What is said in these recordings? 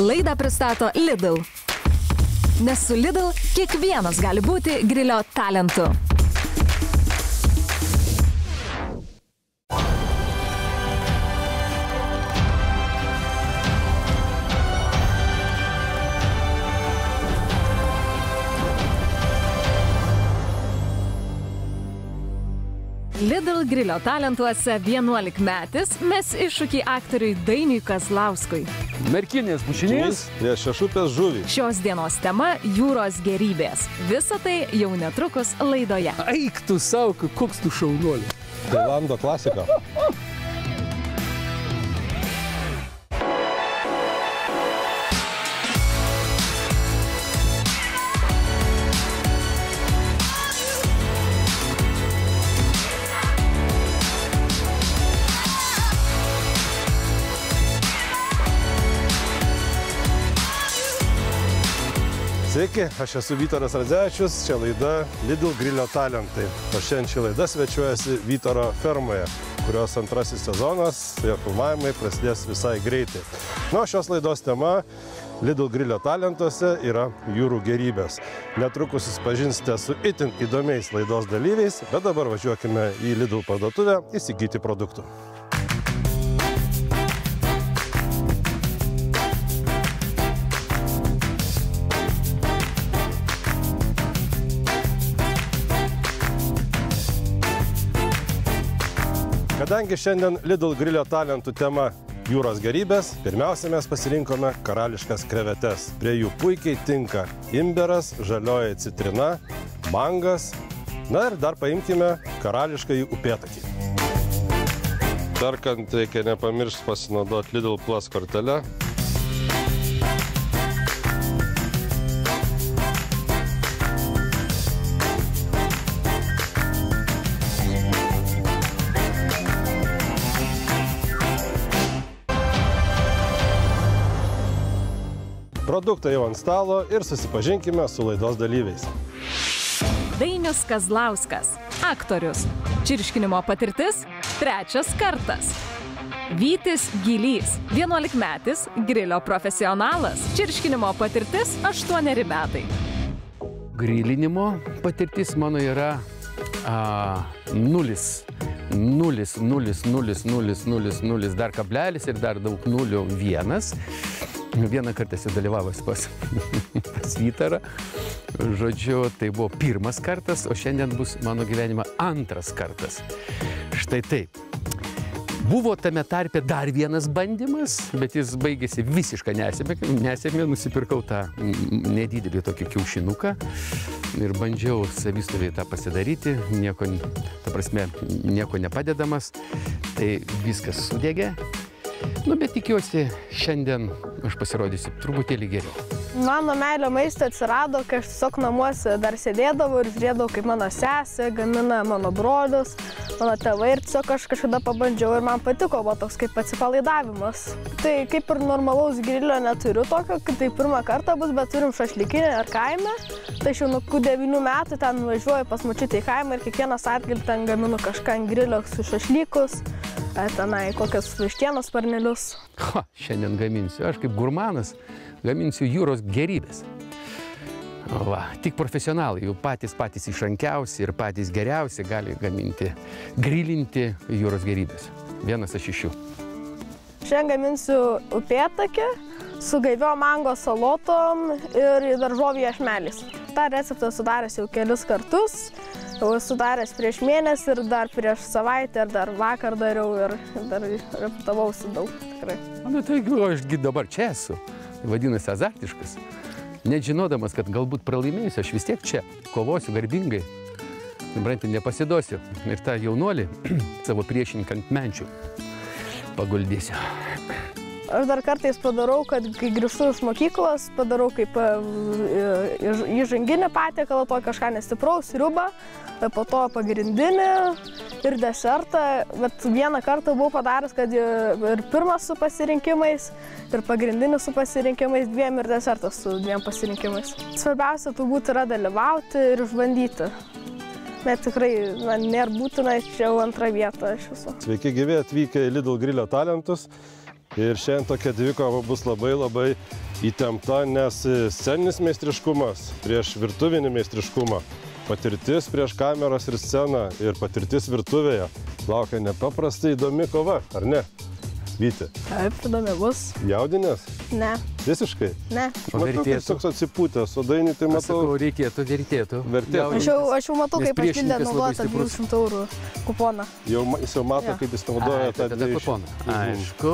Laidą pristato Lidl. Nes su Lidl kiekvienas gali būti grilio talentu. Lidl grilio talentuose 11-metis mes iššūkį aktoriui Dainiui Kazlauskui. Merkinės bučinys, Šešupės žuvį. Šios dienos tema – jūros gėrybės. Visa tai jau netrukus laidoje. Eik tu sau, koks tu šaunuolė. Tailando klasika. Sveiki, aš esu Vytaras Radzevičius, čia laida Lidl grilio talentai. O šiandien ši laida svečiuojasi Vytaro fermoje, kurios antrasis sezonas, jo filmavimai prasidės visai greitai. Nu, šios laidos tema Lidl grilio talentuose yra jūrų gėrybės. Netrukus susipažinsite su itin įdomiais laidos dalyviais, bet dabar važiuokime į Lidl parduotuvę įsigyti produktų. Kadangi šiandien Lidl grilio talentų tema jūros gėrybės, pirmiausia mes pasirinkome karališkas krevetes. Prie jų puikiai tinka imberas, žalioji citrina, mangas, na ir dar paimkime karališkąjį upėtakį. Perkant reikia nepamiršti pasinaudoti Lidl Plus kortelę. Produktai jau ant stalo ir susipažinkime su laidos dalyviais. Dainius Kazlauskas, aktorius. Čirškinimo patirtis – 3 kartas. Vytis Gylys, 11-metis, grilio profesionalas. Čirškinimo patirtis – 8 metai. Grilinimo patirtis mano yra 0, dar kablelis ir dar daug 0, 1. Vieną kartą esu dalyvavęs pas Vytarą. Žodžiu, tai buvo 1 kartas, o šiandien bus mano gyvenime 2 kartas. Štai taip. Buvo tame tarpe dar vienas bandymas, bet jis baigėsi visišką nesėkmę. Nusipirkau tą nedidelį tokį kiaušinuką ir bandžiau savistoviai tą pasidaryti, nieko nepadedamas. Tai viskas sudegė. Nu, bet tikiuosi, šiandien aš pasirodysiu truputėlį geriau. Mano meilė maistą atsirado, kai aš tiesiog namuose dar sėdėdavau ir žiūrėdavau, kaip mano sesė gamina, mano brolius, mano tėvai, ir tiesiog aš kažkada pabandžiau ir man patiko, buvo toks kaip atsipalaidavimas. Tai kaip ir normalaus grilio neturiu tokio, tai 1 kartą bus, bet turim šašlykinį ar kaime. Tai aš jau nuo 9 metų ten važiuoju pas močiutę į kaimą ir kiekvieną savaitgalį ten gaminu kažką ant grilio su šašlykus. Tenai kokias vištienos sparnelius. Šiandien gaminsiu, aš kaip gurmanas, gaminsiu jūros gėrybės. Va, tik profesionalai, jau patys išrankiausi ir patys geriausi gali gaminti, grilinti jūros gėrybės. Vienas iš jų. Šiandien gaminsiu upėtakį su gaivio mango salotom ir daržovių iešmeliais. Ta receptą sudaręs jau kelis kartus. Jau sudaręs prieš mėnesį ir dar prieš savaitę ir dar vakar dariau ir dar repetavausi daug, tikrai. Na, taigi, ašgi dabar čia esu. Vadinasi azartiškas. Net žinodamas, kad galbūt pralaimėsiu, aš vis tiek čia kovosiu garbingai. Supranti, nepasiduosiu. Ir tą jaunuolį savo priešininką ant menčių paguldysiu. Aš dar kartais padarau, kad kai grįžtu iš mokyklos, padarau kaip įžanginį patiekalą, to kažką nestipraus, sriubą, po to pagrindinį ir desertą. Bet vieną kartą buvau padaręs, kad ir pirmas su pasirinkimais, ir pagrindinis su pasirinkimais, 2 ir desertas su 2 pasirinkimais. Svarbiausia turbūt yra dalyvauti ir išbandyti. Bet tikrai nėra būtina, čia jau 2 vieta aš esu. Sveiki gyvi atvykę į Lidl grilio talentus. Ir šiandien tokia dvikova bus labai įtempta, nes sceninis meistriškumas prieš virtuvinį meistriškumą, patirtis prieš kameras ir sceną ir patirtis virtuvėje laukia nepaprastai įdomi kova, ar ne? Vyti. Taip, įdomi bus. Jaudinės? Ne. Visiškai? Ne. Matau, kaip toks atsipūtęs, o Dainį tai matau. Vertėtų. Aš jau matau, kaip papildė naudotą 200 eurų kuponą. Jis jau mato, kaip jis naudoja tą kuponą. Aišku,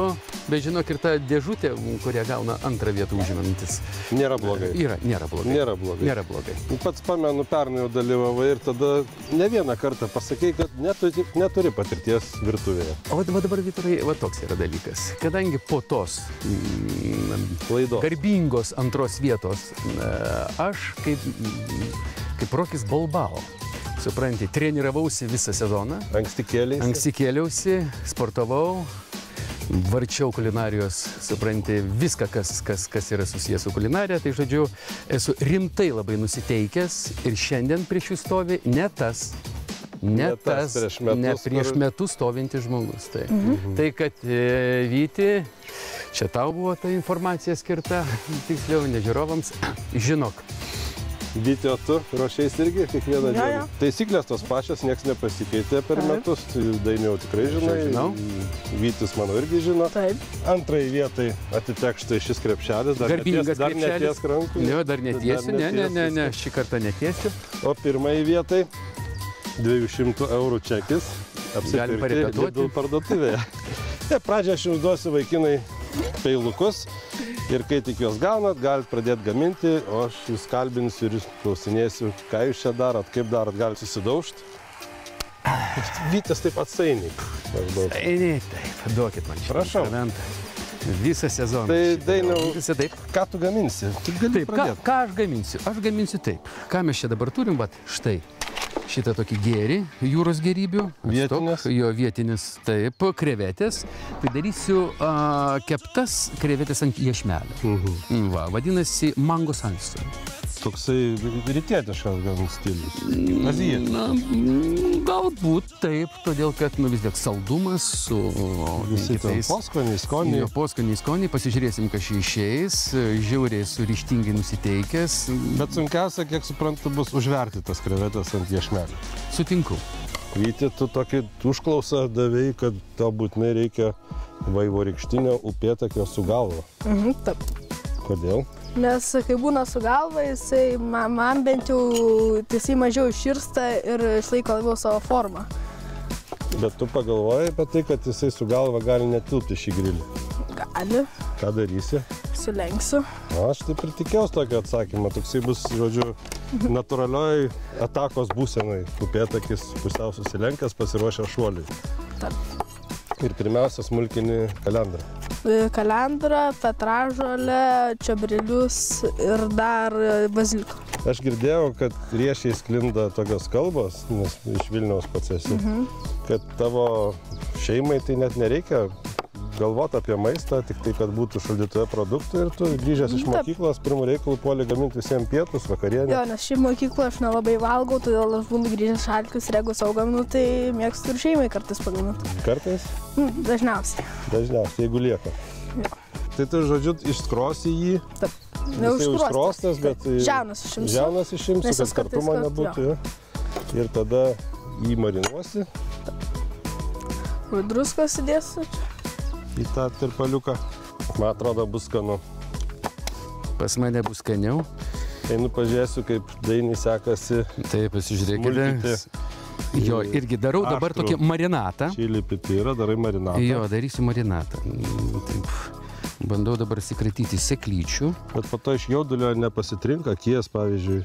bet žinok, ir ta dėžutė, kurią gauna antrą vietą užimantis. Nėra blogai. Nėra blogai. Pats pamenu, pernai jau dalyvavai ir tada ne vieną kartą pasakei, kad neturi patirties virtuvėje. O dabar, Vytarai, va toks yra dalykas. Kadangi po tos garbingos antros vietos aš kaip Rokis Balbao, supranti, treniravausi visą sezoną. Anksti kėliausi, sportavau, varčiau kulinarijos, supranti, viską, kas yra susijęs su kulinarija. Tai, žodžiu, esu rimtai labai nusiteikęs ir šiandien prieš jų stovi ne prieš metus stovintis žmogus. Tai, kad Vyti, čia tau buvo ta informacija skirta, tiksliau, ne žiūrovams, žinok. Vyti, o tu ruošiais irgi kiekvieną dieną? Taisyklės tos pačios, nieks nepasikeitė per metus, Dainį jau tikrai žinai, Vytis, manau, irgi žino. Antrai vietai atiteks štai šis krepšelis, dar netiesk rankų. Jo, dar netiesiu, ne, šį kartą netiesiu. O pirmai vietai 200 eurų čekis apsipirkti Lidl parduotuvėje. Pradžią aš jums duosiu, vaikinai, peilukus ir kai tik juos gaunat, galite pradėti gaminti, o aš jūs kalbinsiu ir klausinėsiu, ką jūs čia darot, kaip darot, galite susidaužti. Vytis taip atsainiai. Sainiai, taip, duokit man šį instrumentą. Visą sezoną. Tai, Dainiau, ką tu gaminsi? Taip, ką aš gaminsiu? Aš gaminsiu taip. Ką mes čia dabar turim, vat, štai. Šitą tokį gėrį, jūros gėrybių. Vietinis? Jo, vietinis, taip, krevetės. Tai darysiu keptas krevetės ant iešmelio. Va, vadinasi mango salsa. Toksai rytietiškas gal stilius. Galbūt taip, todėl kad vis tiek saldumas su kitais. Poskoniai, skoniai. Poskoniai, skoniai. Pasižiūrėsim, kas čia išeis. Žiauriai esu ryžtingai nusiteikęs. Bet sunkiausia, kiek suprantu, bus užverti tas krevetės ant iešmelio. Sutinku. Vyti, tu tokį užklausą davėjai, kad tau būtinai reikia vaivorykštinio upėtakio su galva. Taip. Kodėl? Nes kai būna su galva, jisai man bent jau jisai mažiau iširsta ir išlaiko labiau savo formą. Bet tu pagalvojai apie tai, kad jisai su galva gali netilpti šį grilį? Gali. Ką darysi? Sulenksiu. Aš taip ir tikėjausi tokio atsakymą. Toksai bus, žodžiu, natūralioj atakos būsenai. Upėtakis pusiau susilenkęs, pasiruošęs šuoliui. Taip. Ir pirmiausia, smulkini kalendrą. Kalendrą, petražolę, čiobrelius ir dar baziliką. Aš girdėjau, kad riešiai sklinda tokios kalbos, nes iš Vilniaus pats esi, kad tavo šeimai tai net nereikia galvoti apie maistą, tik tai, kad būtų šaldytuve produktų ir tu grįžęs iš mokyklos pirmų reikalų puoli gaminti visiems pietus, vakarienę. Jo, nes šiaip mokyklą aš nelabai valgau, todėl aš būnu grįžęs šalkius ir jeigu savo gaminu, tai mėgstu ir šeimai kartais pagaminti. Kartais? Dažniausiai. Dažniausiai, jeigu lieka. Jo. Tai tu, žodžiu, išskrosi jį. Taip. Neužkrostas, bet žiaunas išimsiu. Žiaunas išimsiu, kad kartumo nebūtų. Ir tada jį marinuosi. Druskos įdėsiu. Į tą tirpaliuką. Man atrodo, bus skanu. Pas mane bus skaniau. Einu pažiūrėsiu, kaip Dainiai sekasi. Taip, pasižiūrėkite. Jo, irgi darau dabar tokį marinatą. Čili pipirą, darai marinatą. Jo, darysiu marinatą. Taip. Bandau dabar sikratyti seklyčių. Bet po to iš jaudulio nepasitrinka akies, pavyzdžiui.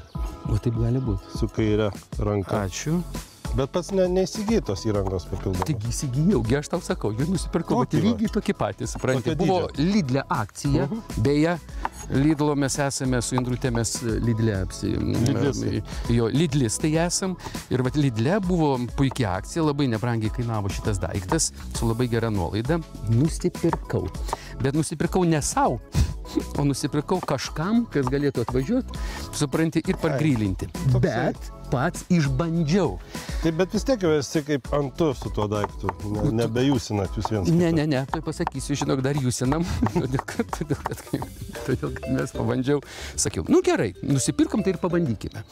O taip gali būti. Su kaire ranka. Ačiū. Bet pats neįsigyji tos įrangos papildomos. Tik įsigijau, aš tau sakau, jų nusipirkau, bet lygiai tokį patį, supranti. Buvo Lidle akcija, beje, Lidlo mes esame su Indrutėmis Lidle Lidlistai esam. Ir vat Lidle buvo puikia akcija, labai nebrangiai kainavo šitas daiktas, su labai gera nuolaida. Nusipirkau. Bet nusipirkau ne sau, o nusipirkau kažkam, kas galėtų atvažiuoti, supranti, ir pargrylinti. Bet pats išbandžiau. Taip, bet vis tiek jau esi kaip antu su tuo daiktu. Nebejūsinat jūs viens kitą. Ne, tai pasakysiu, žinok, dar jūsinam. Todėl, kad mes pabandžiau, sakiau, nu gerai, nusipirkom, tai ir pabandykime.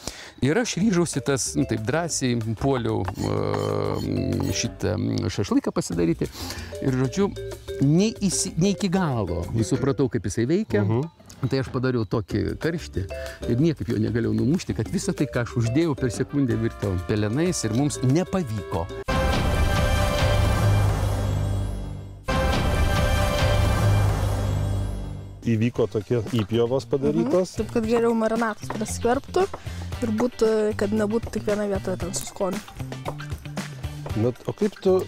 Ir aš ryžausi tas, taip drąsiai puoliau šitą šašlyką pasidaryti. Ir, žodžiu, ne iki galo supratau, kaip jisai veikia. Tai aš padariau tokį karštį ir niekaip jo negalėjau numušti, kad visą tai, ką aš uždėjau, per sekundę virto pelenais ir mums nepavyko. Įvyko tokie įpjovos padarytos. Taip, kad geriau marinatas praskverptų ir būtų, kad nebūtų tik viena vietoje ten su skoniu. Bet, o kaip tu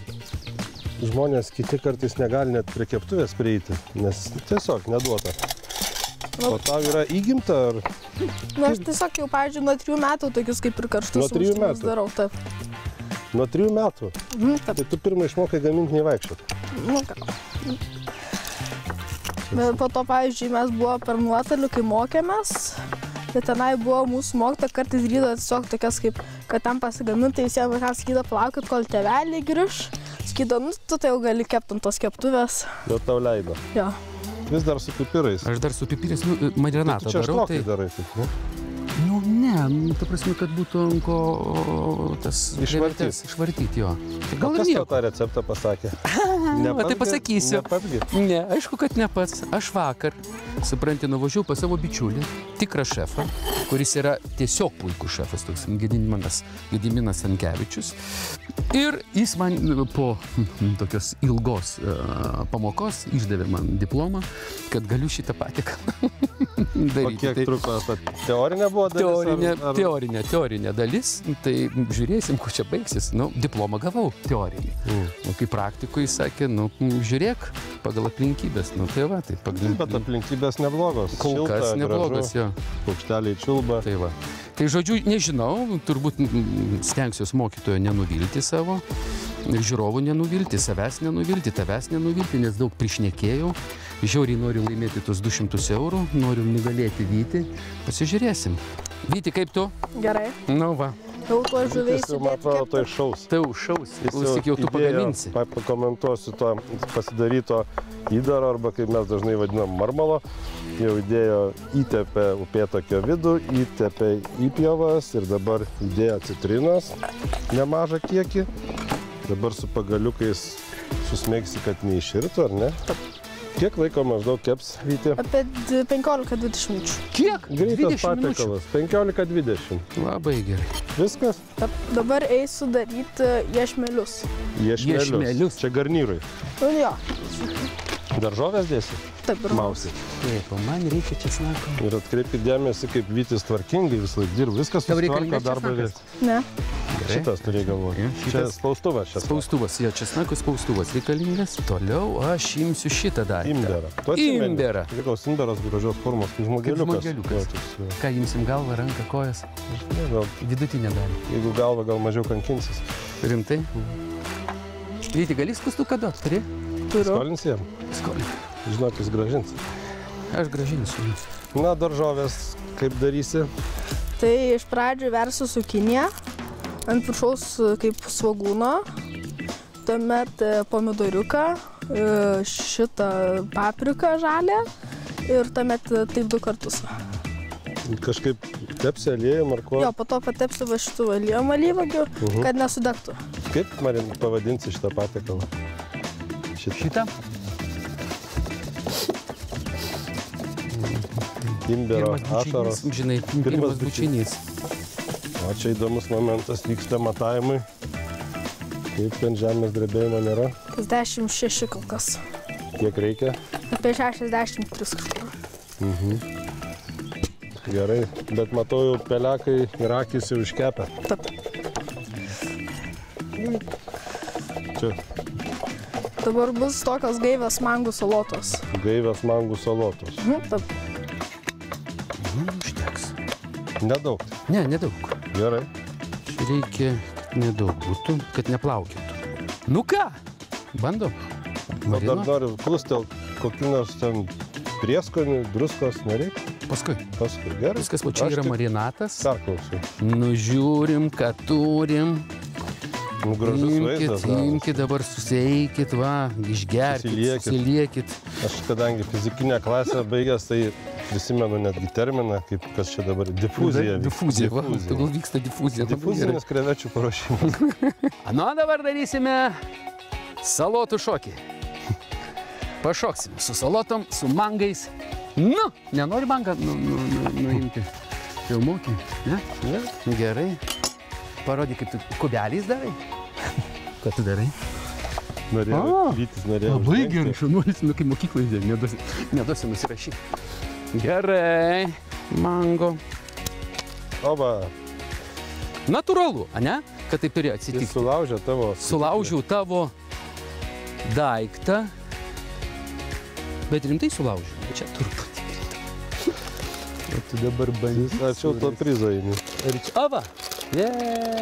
žmonės kiti kartais negali net prie keptuvės prieiti, nes tiesiog neduota. O tau yra įgimta, ar? Na, aš tiesiog jau, pavyzdžiui, nuo 3 metų tokius kaip ir karštus sumuštimus darau, taip. Nuo 3 metų? Taip. Tai tu pirmą išmokai gaminti nevaikščiot? Nu, ką. Bet po to, pavyzdžiui, mes buvo per nuotolių, kai mokėmės, tai tenai buvo mūsų mokytoja, kartais darydavo tiesiog tokias kaip, kad ten pasigaminti, visiems vaikams sakydavo, palaukit, kol tėveliai grįš. Sakydavo, nu, tu tai jau gali kepti ant tos keptuvės. Jau tau leido? Jo. Vis dar su pipirais? Aš dar su pipirais, marinatą darau. Tu čia darai, taip, ne? Nu, ne, ta prasme, kad būtų ant ko tas išvartyt jo. Tai gal ir nieko. Kas tau tą receptą pasakė? Tai pasakysiu. Nepatgi? Ne, aišku, kad ne pats. Aš vakar, supranti, nuvažiavau pas savo bičiulį, tikrą šefą, kuris yra tiesiog puikus šefas, toks Gediminas Sankevičius. Ir jis man po tokios ilgos pamokos išdavė man diplomą, kad galiu šitą patiekalą daryti. O kiek truko? Teorinė buvo dalis? Teorinė dalis. Tai žiūrėsim, kur čia baigsis. Nu, diplomą gavau teorinį. O kai praktikui sakė, nu, žiūrėk pagal aplinkybės. Nu, tai va, tai pagrindinė. Bet aplinkybės neblogos. Kol kas neblogas, jo. Paukšteliai čiulba. Tai va. Tai žodžiu, nežinau, turbūt stengsiuos mokytojo nenuvilti savo, žiūrovų nenuvilti, savęs nenuvilti, tavęs nenuvilti, nes daug prišnekėjau. Žiauriai noriu laimėti tus 200 eurų, noriu nugalėti Vytį. Pasižiūrėsim. Vyti, kaip tu? Gerai. Nu va. Jau tuo žuviai sudėti. Man atrodo, tai šaus. Tai šaus. Klausyk, jau tu pagaminsi. Pakomentuosiu to pasidaryto įdaro, arba kaip mes dažnai vadinam marmalo. Jau įdėjo, įtepė upėtakio vidų, įtepė įpjovas ir dabar įdėjo citrinos nemažą kiekį. Dabar su pagaliukais susmeigsi, kad neiširtų, ar ne? Kiek laiko maždaug keps, Vyti? Apie 15-20 minučių. Kiek? Greitas patiekalas. 15-20. Labai gerai. Viskas? Taip, dabar eisiu daryti iešmelius. Iešmelius. Čia garnyrui. Nu, jo. Daržovės dėsi? Taip, ir mausi. Taip, o man reikia česnako. Ir atkreipkit dėmesį, kaip Vytis tvarkingai visą laiką dirba. Viskas susitvarko darbo vietą. Ne. Šitas turėjai galvoti. Čia spaustuvas. Spaustuvas, jo, česnako spaustuvas reikalingas. Toliau aš imsiu šitą daiktą. Imberą. Imberą. Vykaus imberas gražios formos, kaip žmogeliukas. Ką imsim, galvą, ranką, kojas? Gal vidutinę dalį. Jeigu galva, gal mažiau kankinsis. Rimtai? Vyti, gali skustuką duot, turi? Turiu. Skolinsi jam? Skolin. Žinok, jis grąžins. Aš grąžinsiu. Na, daržovės kaip darysi? Tai iš pradžių versiu cukinę, ant viršaus kaip svogūno, tuomet pomidoriuką, šitą papriką žalią ir tuomet taip 2 kartus. Kažkaip tepsi aliejum ar kuo? Jo, po to patepsiu va šitų aliejum alyvuogių, kad nesudegtų. Kaip, Marin, pavadinsi šitą patiekalą? Šitą? Imbero ašaros. Žinai, pirmas bučinys. O čia įdomus momentas, vyksta matavimai. Kaip ten žemės drebėjimo nėra? 56 kol kas. Kiek reikia? Apie 63 kažkur. Gerai, bet matau jau pelekai ir akys jau iškepę. Taip. Čia. Dabar bus tokios gaivios mangų salotos. Gaivios mangų salotos. Taip. Užteks. Nedaug. Ne, nedaug. Gerai. Čia reikia nedaug būtų, kad neplaukėtų. Nu ką? Bandom. O dar noriu klustelt, kokių nors ten prieskonių, druskos nereikia? Paskui. Paskui, gerai. Viskas, va čia yra marinatas. Perklausau. Nužiūrim, ką turim. Gražus vaizdas. Imkit dabar, susieikit, va, išgerkit, susiliekit. Aš kadangi fizikinę klasę baigęs, tai prisimenu netgi terminą, kaip kas čia dabar, difuzija. Difuzija, va, tegul vyksta difuzija. Difuzinis krevečių paruošimas. Nu, dabar darysime salotų šokį. Pašoksim su salotom, su mangais. Nu, nenori mangą nuimti. Filmuokį, ne? Ne? Gerai. Parodyk, kaip tu kubeliais darai. Ką tu darai? Vytis norėjo. Labai gerai, šaunuolis, kaip mokyklai, neduosi nusirašyti. Gerai, mango. Oba. Natūralu, ane? Kad taip turi atsitikti. Jis sulaužė tavo... Sulaužiau tavo daiktą, bet rimtai sulaužiau. Čia truputį rimtai. O tu dabar bandys. Ačiū to prizo įmi. Ava!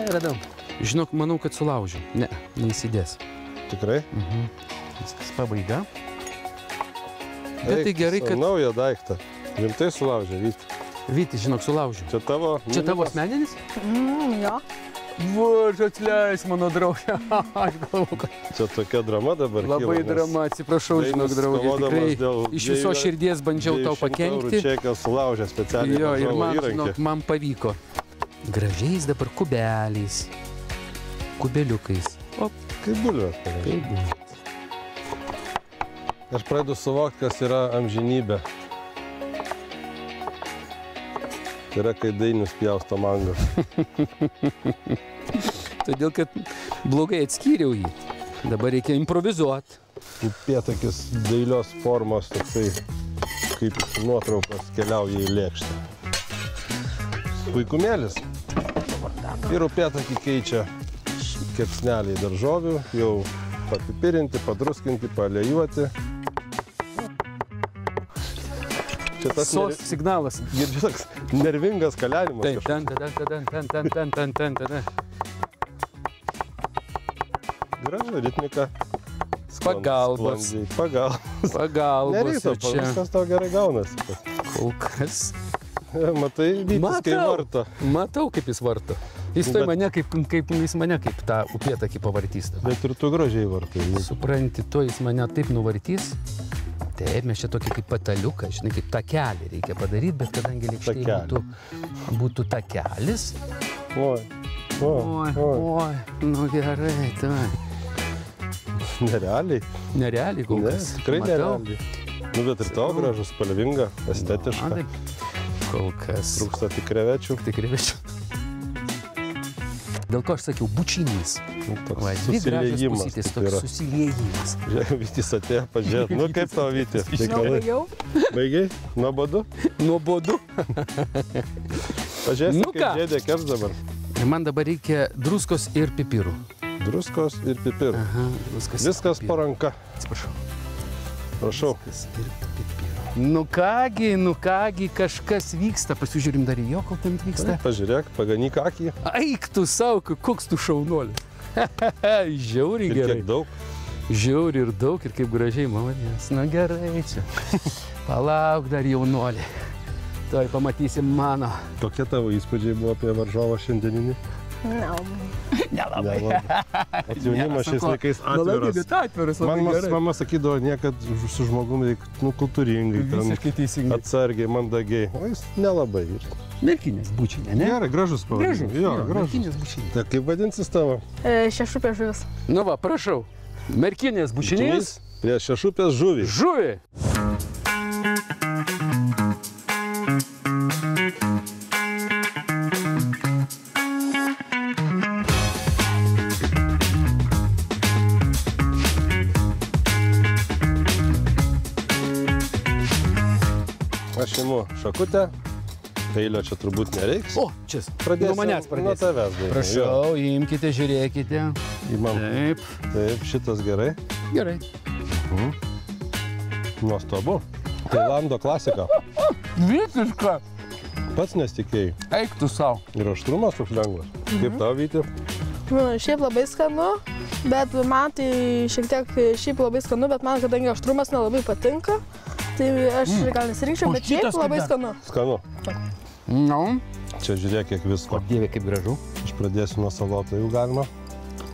Radau. Žinok, manau, kad sulaužiau. Ne, neįsidės. Tikrai? Viskas pabaiga. Bet tai gerai, kad... Naują daiktą. Rimtai sulaužė, Vyti. Vyti, žinok, sulaužiau. Čia tavo... Čia tavo asmeninis? Jo. Važ, atleis, mano draugė. Aš galvoju, kad... Čia tokia drama dabar kyla. Labai drama, atsiprašau, žinok, draugė. Tikrai iš viso širdies bandžiau tau pakenkti. Čekas sulaužė specialiai. Jo, ir man, žinok, man pavyko. Gražiais dabar kubeliais. Kubeliukais. O, kaip bulvės. kaip buvo. Aš pradedu suvokti, kas yra amžinybė. Tai yra, kai Dainius pjausto mangą. Todėl, kad blogai atskyriau jį. Dabar reikia improvizuoti. Upėtakis dailios formos, toksai, kaip nuotraukos keliauja į lėkštę. Puikumėlis. Ir upėtakį keičia kepsneliai daržovių, jau papipirinti, padruskinti, paliejuoti. Čia tas signalas. Girdžiu toks nervingas kalenimas. Taip, ten. Gražu, ritmika. Pagalbos. Pagalbos. Nereikia, viskas tau gerai gaunasi. Kol kas. Matai, Vytis kaip varto. Matau, kaip jis varto. Jis mane kaip tą upėtakį pavartys. Bet ir tu gražiai vartai. Supranti, jis mane taip nuvartys. Taip, mes čia tokį kaip pataliuką, žinai, kaip takelį reikia padaryti, bet kadangi lėkštėje būtų takelis. Oi. Nu gerai, tai. Nerealiai. Nerealiai kol kas. Tikrai nerealiai. Nu, bet ir tau gražus, spalvinga, estetiška. Kol kas. Trūksta tik krevečių. Dėl ko aš sakiau, bučinys. Susiliejimas. Toks susiliejimas. Vytis atėjo, pažiūrėt. Nu, kaip tau, Vyti? Baigiau. Baigiai? Nuobodu? Nuobodu. Pažiūrėsim, kaip dėdė keps dabar. Man dabar reikia druskos ir pipirų. Druskos ir pipirų. Viskas po ranka. Atsiprašau. Prašau. Nu kągi, kažkas vyksta. Pasižiūrim dar į jo, kol ten vyksta. Pažiūrėk, paganyk akį. Eik tu savo, koks tu šaunuolis. Žiauriai gerai. Ir kiek daug. Žiauriai ir daug, ir kaip gražiai, malonės. Na gerai čia. Palauk dar jaunuolį. Tuoj pamatysim mano. Kokie tavo įspūdžiai buvo apie varžovą šiandieninį? Nelabai. Jaunimas šiais laikais atviras. Mama sakydavo, niekad su žmogum reikia kultūringai, atsargiai, mandagiai. O jis nelabai. Merkinės bučinė, ne? Gerai, gražus pavadinimas. Jo, Merkinės bučinė. Tai kaip vadinsis tavo? Šešupės žuvis. Nu va, prašau. Merkinės bučinės. Prie šešupės žuvį. Žuvį. Aš imu šakutę, peilio čia turbūt nereiks. O, čia. Nuo manęs pradėsim. Nuo tavęs. Prašau, imkite, žiūrėkite. Imam. Taip. Taip, šitas gerai. Gerai. Nuostabu. Tailando klasika. Visiška. Pats nesitikėjai. Eik tu savo. Ir aštrumas toks lengvas. Kaip tau, Vyti? Šiaip labai skanu, bet man tai šiek tiek šiaip labai skanu, bet man, kadangi aštrumas nelabai patinka, Tai aš gal nesirinkčiau, bet šiaip labai skanu. Skanu. Nu, Čia žiūrėk, kiek visko. o dieve, kaip gražu. Aš pradėsiu nuo salotų, jau galima,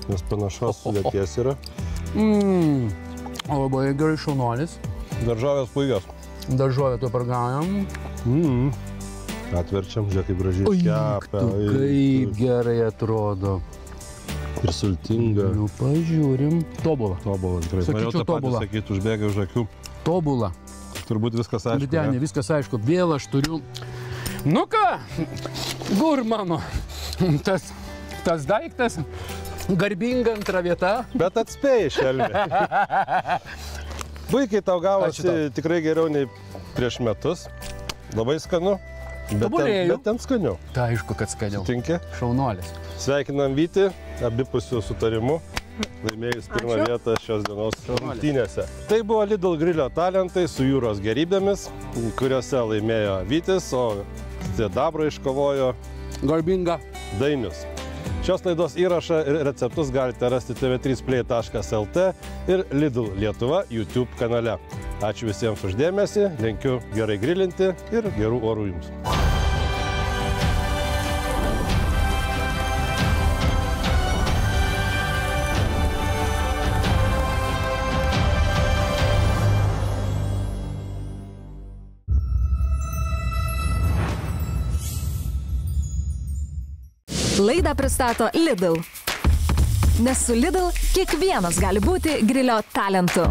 nes panašos sudėties yra. Labai gerai šaunuolis. Daržovės puikios. Daržovę to pargaujam. Atverčiam, žiūrėk, kaip gražiai kepia. Kaip gerai atrodo. Ir sultinga. Nu, pažiūrim. Tobula. Tobulas, tikrai. Sakyčiau, Norėjau tą patį tobula. sakyti, užbėga už akių. Tobula. Turbūt viskas aišku. Vytenė, viskas aišku. Vėl aš turiu. Nu ką, gurmano. Tas daiktas. Garbinga antra vieta. Bet atspėjai, šelmė. Puikiai tau gavosi, Ačiū tau. tikrai geriau nei prieš metus. Labai skanu. Tobulėju. Bet ten skaniau. Tai aišku, kad skaniau. Tinki. Šaunuolis. Sveikinam Vytį, abipusių sutarimu, laimėjus pirmą Ačiū. vietą šios dienos rungtynėse. Tai buvo Lidl Grilio talentai su jūros gerybėmis, kuriuose laimėjo Vytis, o sidabrą iškovojo Garbinga. Dainius. Šios laidos įrašą ir receptus galite rasti tv3play.lt ir Lidl Lietuva YouTube kanale. Ačiū visiems už dėmesį, linkiu gerai grilinti ir gerų orų jums. Laidą pristato Lidl. Nes su Lidl kiekvienas gali būti grilio talentu.